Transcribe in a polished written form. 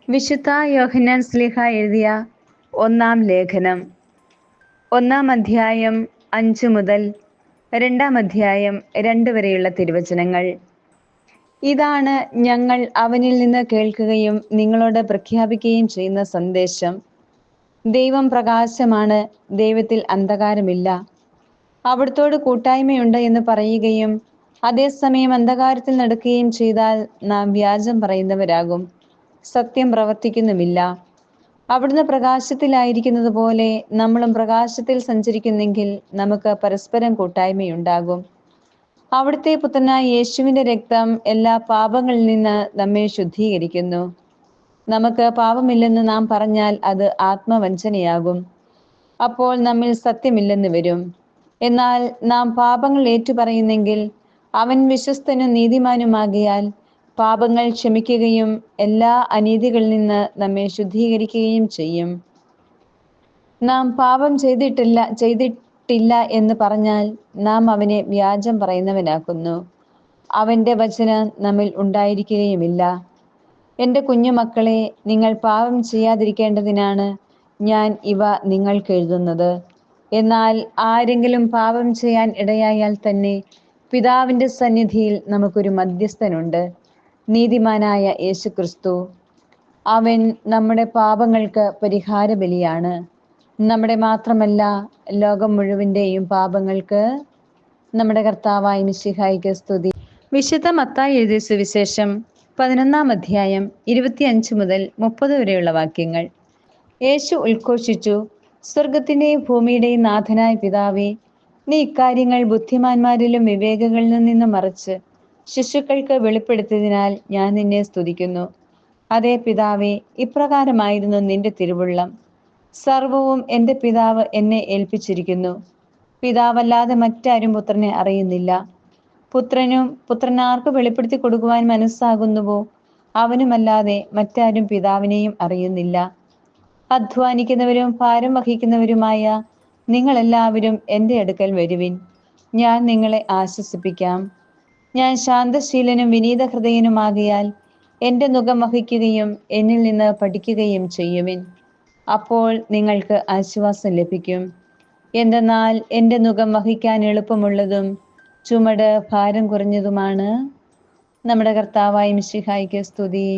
വിശുദ്ധ യോഹന്നാൻ ശ്ലീഹ എഴുതിയ ഒന്നാം ലേഖനം, 1-ാം അധ്യായം 5 മുതൽ 2-ാം അധ്യായം 2 വരെയുള്ള തിരുവചനങ്ങൾ. ഇതാണ് ഞങ്ങൾ അവനിൽ നിന്ന് കേൾക്കുകയും നിങ്ങളോട് പ്രഖ്യാപിക്കുകയും ചെയ്യുന്ന സന്ദേശം. ദൈവം പ്രകാശമാണ്, ദൈവത്തിൽ അന്ധകാരമില്ല. അവിടുത്തോട് കൂട്ടായ്മയുണ്ട് എന്ന് പറയുകയും അതേസമയം അന്ധകാരത്തിൽ നടക്കുകയും ചെയ്താൽ നാം വ്യാജം പറയുന്നവരാകും, സത്യം പ്രവർത്തിക്കുന്നുമില്ല. അവിടുന്ന് പ്രകാശത്തിലായിരിക്കുന്നത് പോലെ നമ്മളും പ്രകാശത്തിൽ സഞ്ചരിക്കുന്നെങ്കിൽ നമുക്ക് പരസ്പരം കൂട്ടായ്മയുണ്ടാകും. അവിടുത്തെ പുത്രനായ യേശുവിന്റെ രക്തം എല്ലാ പാപങ്ങളിൽ നിന്ന് നമ്മെ ശുദ്ധീകരിക്കുന്നു. നമുക്ക് പാപമില്ലെന്ന് നാം പറഞ്ഞാൽ അത് ആത്മവഞ്ചനയാകും, അപ്പോൾ നമ്മിൽ സത്യമില്ലെന്ന് വരും. എന്നാൽ നാം പാപങ്ങൾ ഏറ്റുപറയുന്നെങ്കിൽ അവൻ വിശ്വസ്തനും നീതിമാനുമാകിയാൽ പാപങ്ങൾ ക്ഷമിക്കുകയും എല്ലാ അനീതികളിൽ നിന്ന് നമ്മെ ശുദ്ധീകരിക്കുകയും ചെയ്യും. നാം പാപം ചെയ്തിട്ടില്ല എന്ന് പറഞ്ഞാൽ നാം അവനെ വ്യാജം പറയുന്നവനാക്കുന്നു, അവന്റെ വചനം നമ്മിൽ ഉണ്ടായിരിക്കുകയുമില്ല. എൻ്റെ കുഞ്ഞുമക്കളെ, നിങ്ങൾ പാപം ചെയ്യാതിരിക്കേണ്ടതിനാണ് ഞാൻ ഇവ നിങ്ങൾക്ക് എഴുതുന്നത്. എന്നാൽ ആരെങ്കിലും പാപം ചെയ്യാൻ ഇടയായാൽ തന്നെ പിതാവിന്റെ സന്നിധിയിൽ നമുക്കൊരു മധ്യസ്ഥനുണ്ട്, നീതിമാനായ യേശുക്രിസ്തു. അവൻ നമ്മുടെ പാപങ്ങൾക്ക് പരിഹാര ബലിയാണ്, നമ്മുടെ മാത്രമല്ല ലോകം മുഴുവൻ്റെയും പാപങ്ങൾക്ക്. നമ്മുടെ കർത്താവായ മിശിഹായ്ക്ക് സ്തുതി. വിശുദ്ധ മത്തായി എഴുതിയ സുവിശേഷം 11-ാം അധ്യായം 25 മുതൽ 30 വരെയുള്ള വാക്യങ്ങൾ. യേശു ഉദ്ഘോഷിച്ചു, സ്വർഗത്തിന്റെയും ഭൂമിയുടെയും നാഥനായ പിതാവേ, നീ ഇക്കാര്യങ്ങൾ ബുദ്ധിമാന്മാരിലും വിവേകങ്ങളിലും നിന്ന് മറച്ച് ശിശുക്കൾക്ക് വെളിപ്പെടുത്തിയതിനാൽ ഞാൻ നിന്നെ സ്തുതിക്കുന്നു. അതേ പിതാവേ, ഇപ്രകാരമായിരുന്നു നിന്റെ തിരുവുള്ളം. സർവവും എൻ്റെ പിതാവ് എന്നെ ഏൽപ്പിച്ചിരിക്കുന്നു. പിതാവല്ലാതെ മറ്റാരും പുത്രനെ അറിയുന്നില്ല. പുത്രനും പുത്രനാർക്ക് വെളിപ്പെടുത്തി കൊടുക്കുവാൻ മനസ്സാകുന്നുവോ അവനുമല്ലാതെ മറ്റാരും പിതാവിനെയും അറിയുന്നില്ല. അധ്വാനിക്കുന്നവരും ഭാരം വഹിക്കുന്നവരുമായ നിങ്ങളെല്ലാവരും എൻ്റെ അടുക്കൽ വരുവിൻ, ഞാൻ നിങ്ങളെ ആശ്വസിപ്പിക്കാം. ഞാൻ ശാന്തശീലനും വിനീത ഹൃദയനുമാകിയാൽ എൻ്റെ നുകം വഹിക്കുകയും എന്നിൽ നിന്ന് പഠിക്കുകയും ചെയ്യുവിൻ, അപ്പോൾ നിങ്ങൾക്ക് ആശ്വാസം ലഭിക്കും. എന്തെന്നാൽ എൻ്റെ നുകം വഹിക്കാൻ എളുപ്പമുള്ളതും ചുമട് ഭാരം കുറഞ്ഞതുമാണ്. നമ്മുടെ കർത്താവായ മിശിഹായ്ക്ക് സ്തുതി.